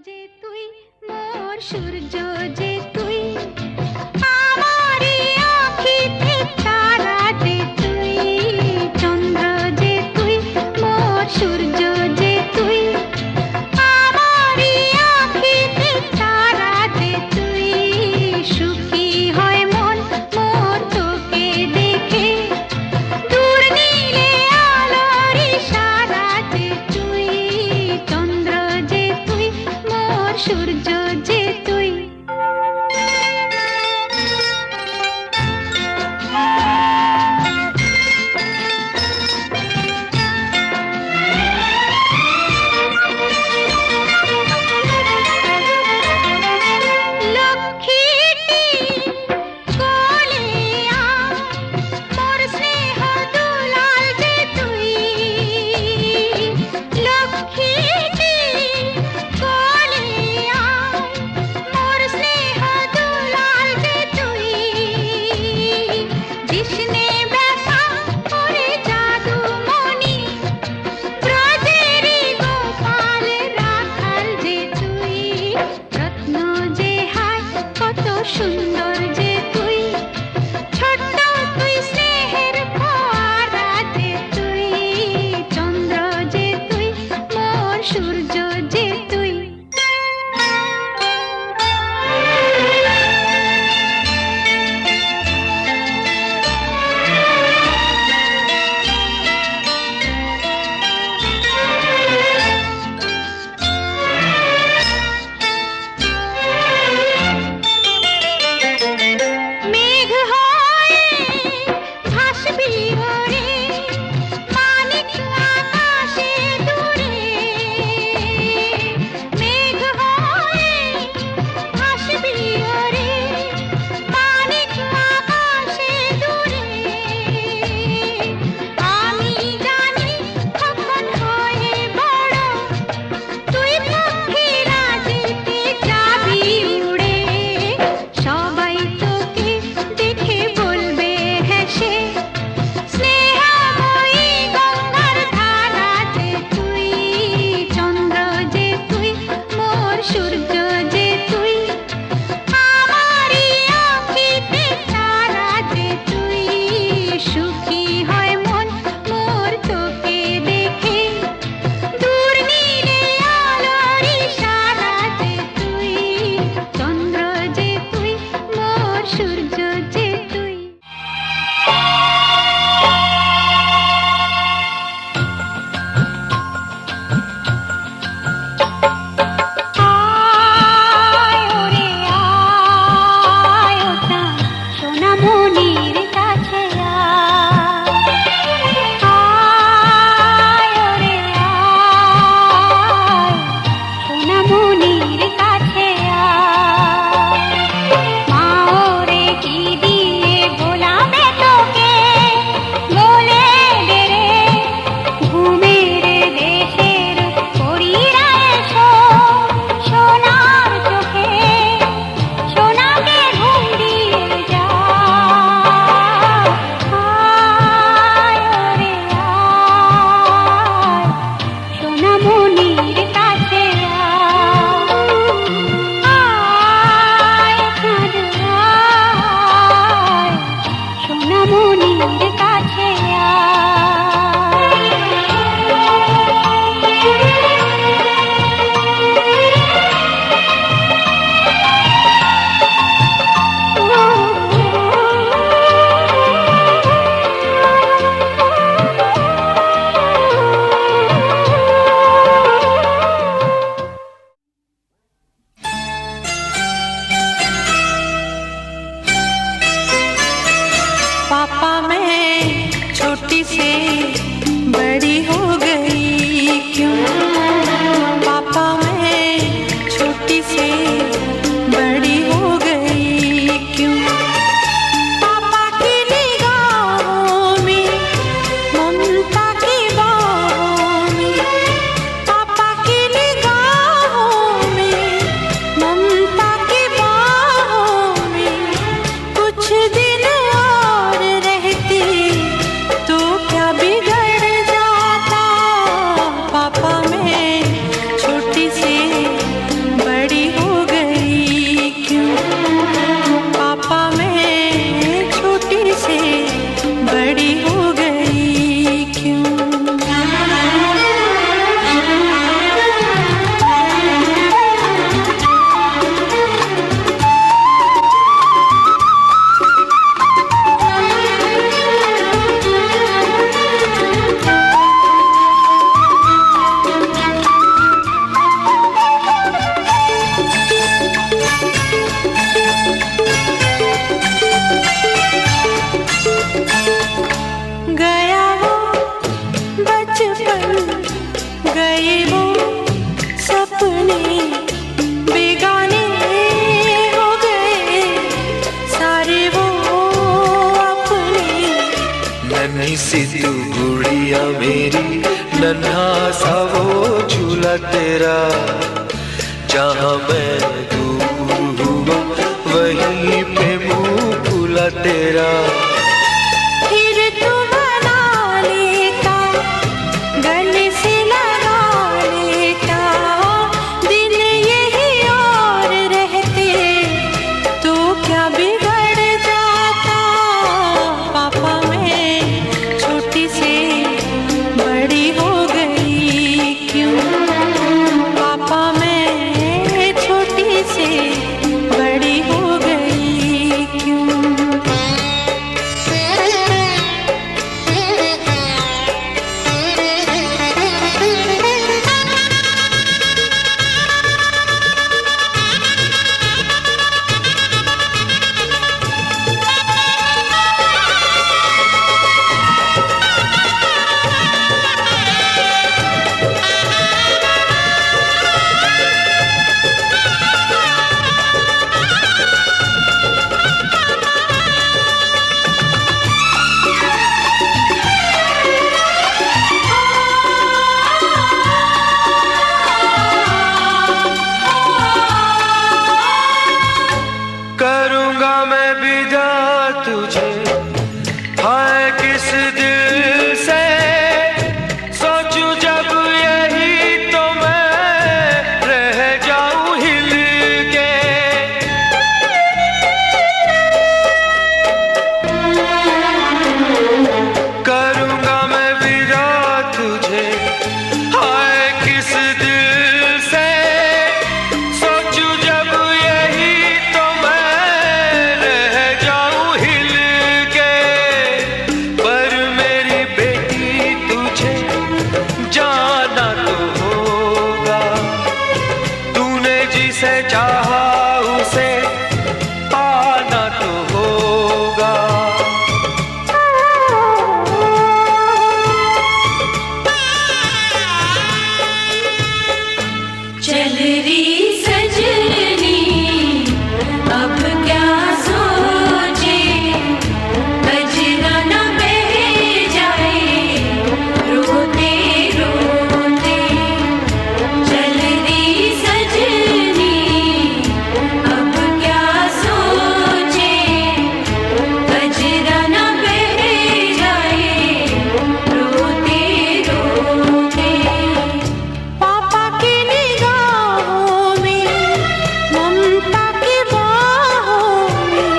যে তুই মোর সূর্য যে তুই আমারি আঁখিতে তারা যে তুই চন্দ্র যে তুই মোর সূর্য যে তুই আমারি আঁখিতে তারা যে তুই সুখী হয় মন মোর তোকে দেখে দূর নীলে আলোর ইশারা যে তুই চন্দ্র যে তুই মোর সূর্য যে তুই লক্ষ্মীটি কোলে আয় মোর স্নেহ দুলাল যে তুই লক্ষ্মীটি কোলে আয় মোর স্নেহ দুলাল যে তুই কৃষ্ণে ব্যথা করে জাদু মনি ব্রজেরি গোপাল রাখাল যে তুই রত্ন যে হায় কত সুন্দর যে তুই ছোট্ট তুই স্নেহের ফোয়ারা যে তুই চন্দ্র যে তুই মোর সূর্য যে তুই মেঘ হয়ে ভাসবি ওরে মানিক আকাশে দূরে মেঘ হয়ে ভাসবি ওরে মানিক আকাশে দূরে আমি জানি কখন হয়ে বড় তুই পক্ষীরা যেতে যাবি উড়ে সবাই তোকে দেখে বলবে হেসে স্নেহময়ী গঙ্গার ধারা যে তুই চন্দ্র যে তুই মোর সূর্য যে তুই আমারি আঁখিতে তারা যে তুই সুখী হয় মন মোর তোকে দেখে দূর নীলে আলোর ইশারা যে তুই চন্দ্র যে তুই মোর সূর্য যে তুই আয় ওরে আয় ও চাঁদ সোনামণির কাছে আয় ওরে আয় সোনামণির কাছে মা ওরে কি দিয়ে ভোলাবে তোকে বলে দে রে ঘুমের দেশের পরীরা এসো সোনার চোখে সোনাকে ঘুম দিয়ে যা আয় ওরে আয় সোনামণির কাছে আয় চাঁদ আয় সোনামণির কাছে पापा मैं छोटी से बड़ी हो गई क्यों पापा मैं छोटी से बड़ी हो गई क्यों पापा की निगाहों में ममता की बाहों में पापा की निगाहों में ममता की बाहों में कुछ दिन और रहती तो क्या बिगड़ अपने बेगाने हो गए सारे वो अपने। नन्ही सी तू गुड़िया मेरी, नन्हा सा वो झूला तेरा, जहाँ मैं दूर हुआ वहीं पे मुँह फूला तेरा। फिर तू बना लेता, गले से लगा लेता, दिन यही और रहते तो क्या बिगड़ जाता। पापा मैं छोटी से बड़ी हो गई क्यों, पापा मैं छोटी से बड़ी हो गई क्यों। करूँगा मैं विदा तुझे, हाय किस दिल से, सोचूं जब यही तो मैं रह जाऊं हिल के। करूँगा मैं विदा तुझे, हाय किस दिल से, सोचूं जब यही तो मैं रह जाऊं हिल के। पर मेरी बेटी तुझे जाना तो होगा, तूने जिसे चाहा उसे पाना तो होगा। चल रही सजनी अब क्या सोचे, बजना न बह जाए रोते रोते। चल रही सजनी अब क्या सोचे, बजना न बह जाए रोते रोते। पापा की निगाहों में, ममता की बाहों में,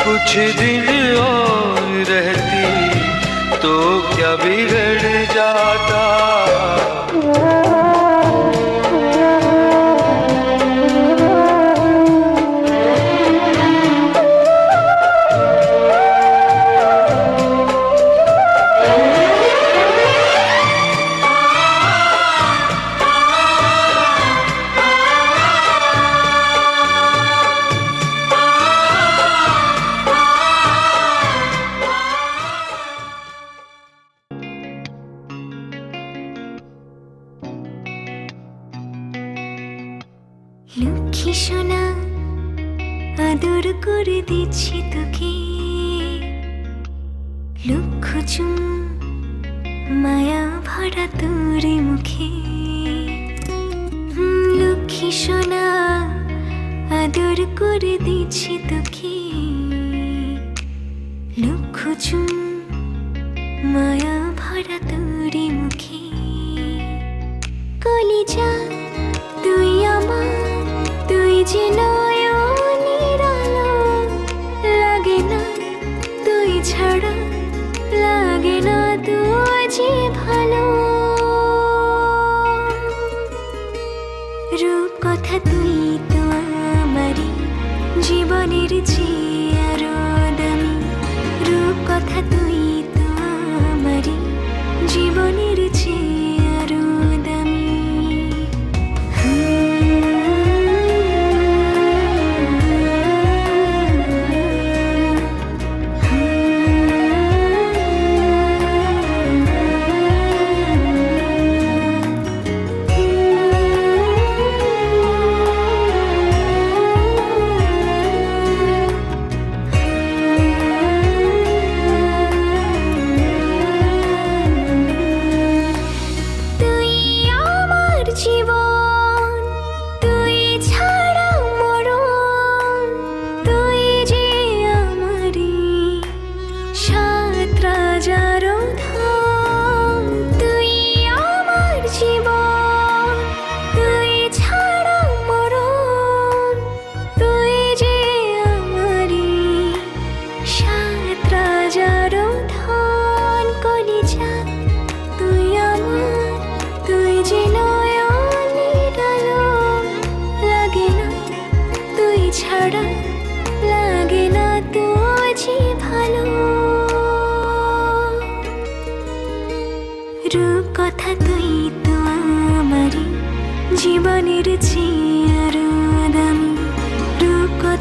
कुछ दिन और रहती तो क्या बिगड़ जाता। লক্ষ্মী সোনা আদর করে দিচ্ছি তোকে, লক্ষ চুম মায়া ভরা তোর মুখে। লক্ষ্মী সোনা আদর করে দিচ্ছি তোকে, লক্ষ চুম মায়া ভরা তোর মুখে। কলিজা তুই আমার, তুই যে নয়নের আলো, লাগে না তুই ছাড়া, লাগে না তুই যে ভালো। রূপ কথা তুই তো আমারই জীবনের চেয়ে আরো দামি, রূপ কথা তুই তো আমারই জীবনের চেয়ে আরো দামি।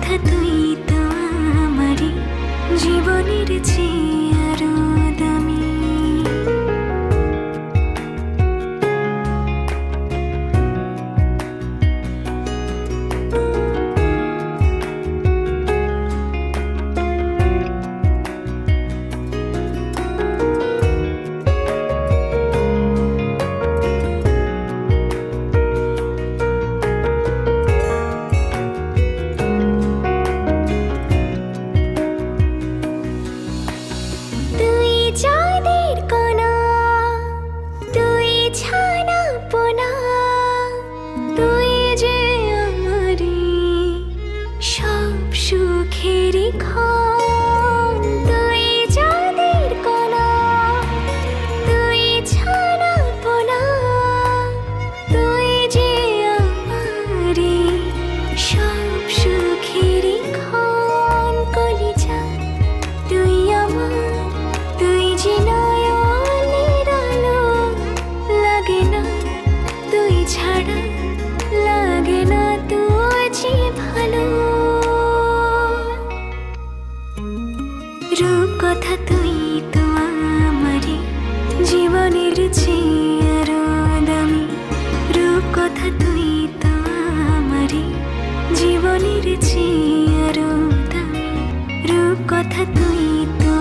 রূপকথা তুই তো আমারই জীবনের চেয়ে আরো দামি। তুই চাঁদের কণা, তুই ছানা পোনা, তুই যে আমারই সব সুখেরই ক্ষণ। তুই চাঁদের কণা, তুই ছানা পোনা, তুই যে আমারই সব সুখেরই ক্ষণ। কলিজা তুই আমার, তুই যে নয়নের আলো, লাগে না তুই ছাড়া, লাগে না তুই যে ভালো। রূপকথা তুই তো আমারই জীবনের চেয়ে আরো দামি। রূপকথা তুই তো আমারই জীবনের চেয়ে আরো দামি। রূপকথা তুই তো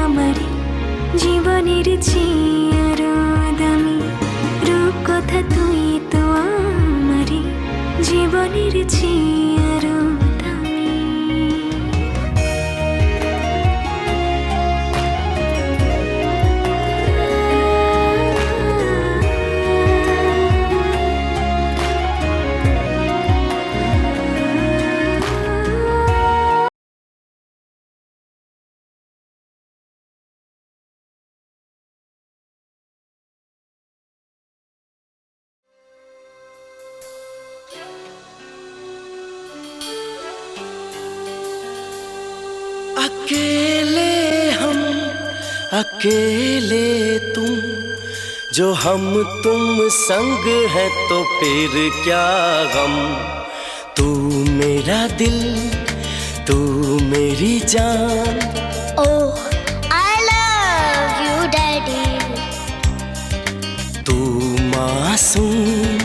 আমারই জীবনের চেয়ে আরো দামি। রূপকথা তুই তো আমারই জীবনের চেয়ে আরো দামি। अकेले हम, अकेले तुम, जो हम तुम संग है तो फिर क्या गम। तू मेरा दिल, तू मेरी जान। Oh, I love you, Daddy. तू मासूम,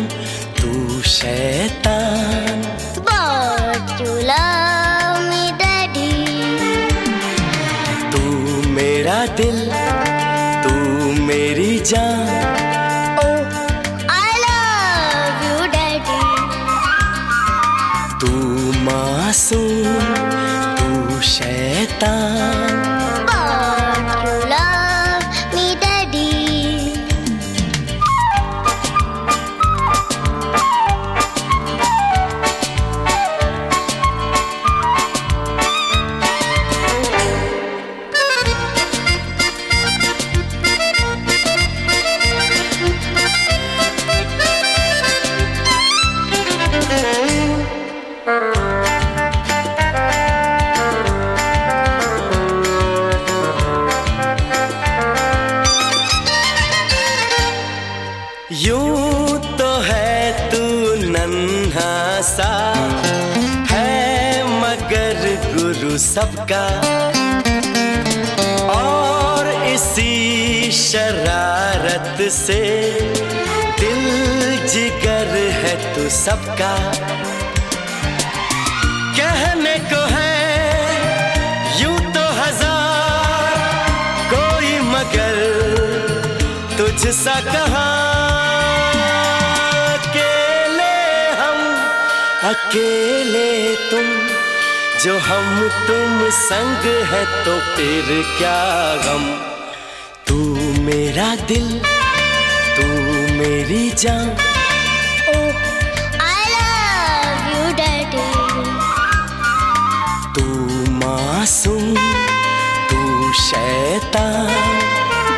तू शैतान। But you love me, Daddy. तू मेरा दिल, तू मेरी जान। Oh, I love you, Daddy. तू मासूम, तू शैतान। But you love me, Daddy. यूं तो है तू नन्हा सा, है मगर गुरु सबका। और इसी शरारत से दिल जिगर है तू सबका। कहने को है यूं तो हजार, कोई मगर तुझसा कहाँ। अकेले तुम, जो हम तुम संग है तो फिर क्या गम। तू मेरा दिल, तू मेरी जान। Oh, I love you, Daddy. तू मासूम, तू शैतान।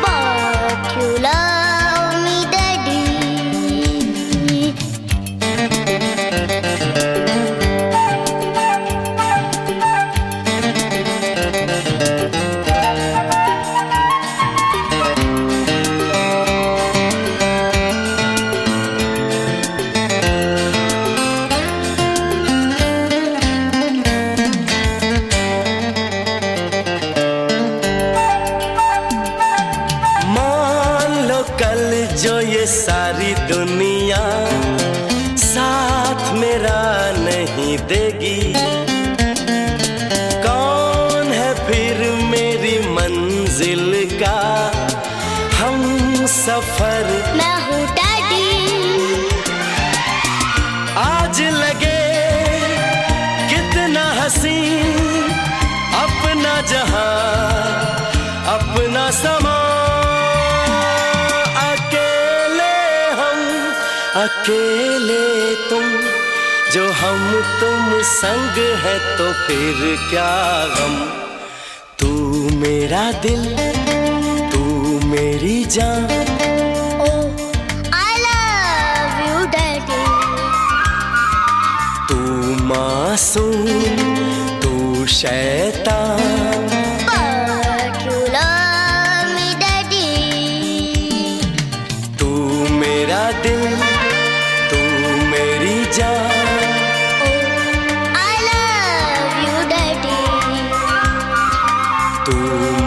But you love me, Daddy. मेरा नहीं देगी। कौन है फिर मेरी मंजिल का हम सफर? मैं हूँ डैडी। आज लगे कितना हसी अपना जहां अपना समा। अकेले हम अकेले तुम, जो हम तुम संग है तो फिर क्या गम। तू मेरा दिल, तू मेरी जान। Oh, I love you, Daddy. तू मासूम, तू शैतान, But you love me, Daddy. तू मेरा दिल, तू मेरी जान। Oh, I love you, Daddy. तू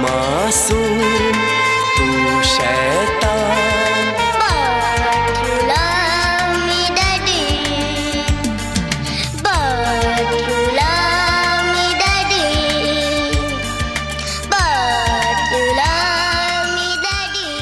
मासूम, तू शैतान, But you love me, Daddy. But you love me, Daddy. But you love me, Daddy.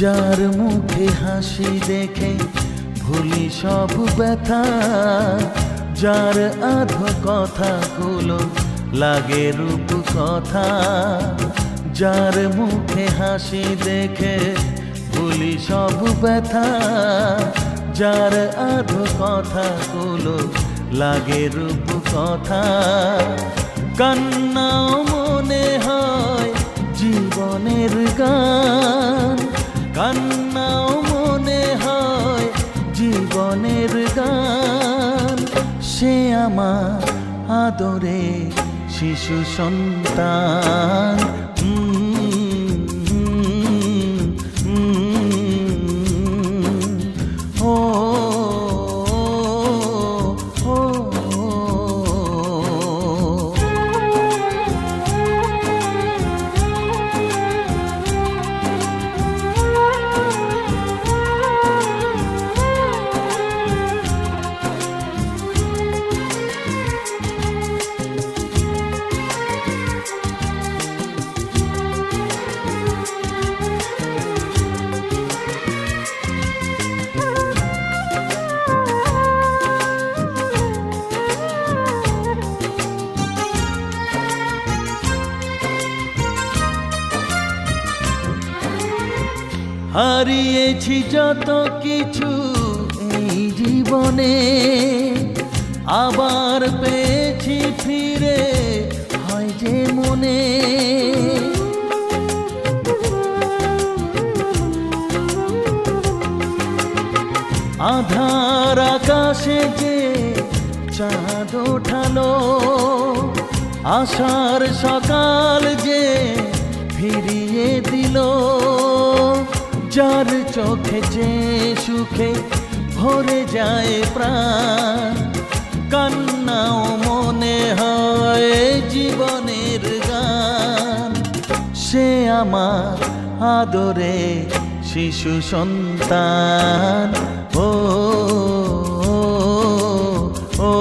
যার মুখে হাসি দেখে ভুলি সব ব্যথা, যার আধো কথাগুলো লাগে রূপ কথা। যার মুখে হাসি দেখে ভুলি সব ব্যথা, যার আধো কথাগুলো লাগে রূপ কথা। কান্নাও মনে হয় জীবনের গান, কান্নাও মনে হয় জীবনের গান। সে আমার আদরে শিশু সন্তান। ও ও হারিয়েছি যত কিছু এই জীবনে, আবার পেয়েছি ফিরে হয় যে মনে। আধার আকাশে যে চাঁদ ওঠালো, আশার সকাল যে ফিরিয়ে দিল। যার চোখে যে সুখে ভরে যায় প্রাণ, কান্নাও মনে হয় জীবনের গান। সে আমার আদরে শিশু সন্তান। ও ও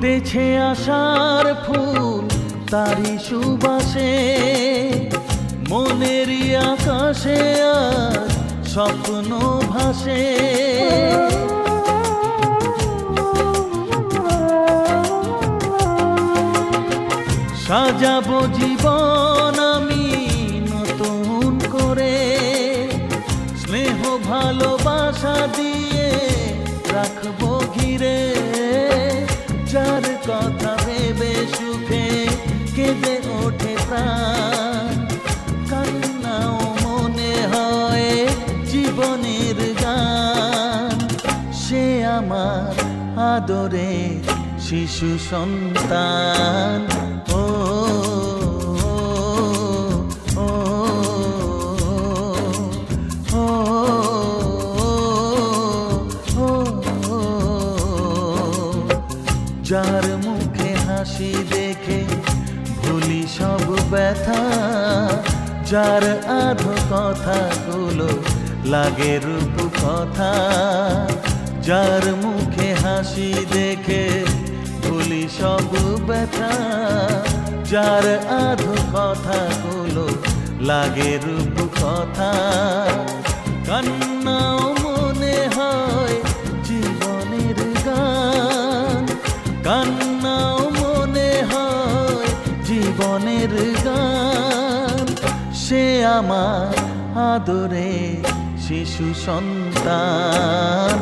ফুটেছে আশার ফুল তারি সুবাসে, মনেরই আকাশে আজ স্বপ্ন ভাসে। সাজাবো জীবন আমি নতুন করে, স্নেহ ভালোবাসা দিয়ে রাখবো ঘিরে। যার কথা ভেবে সুখে কেঁদে ওঠে প্রাণ, কান্নাও মনে হয় জীবনের গান। সে আমার আদরে শিশু সন্তান। ও ও ও ও যার মুখে হাসি দেখে ভুলি সব ব্যথা, যার আধো কথাগুলো লাগে রূপ কথা। যার মুখে হাসি দেখে ভুলি সব ব্যথা, যার আধো কথাগুলো লাগে রূপ কথা। কান্নাও মনে হয় জীবনের গান, কান্নাও মনে হয় জীবনের গান। সে আমার আদরে শিশু সন্তান।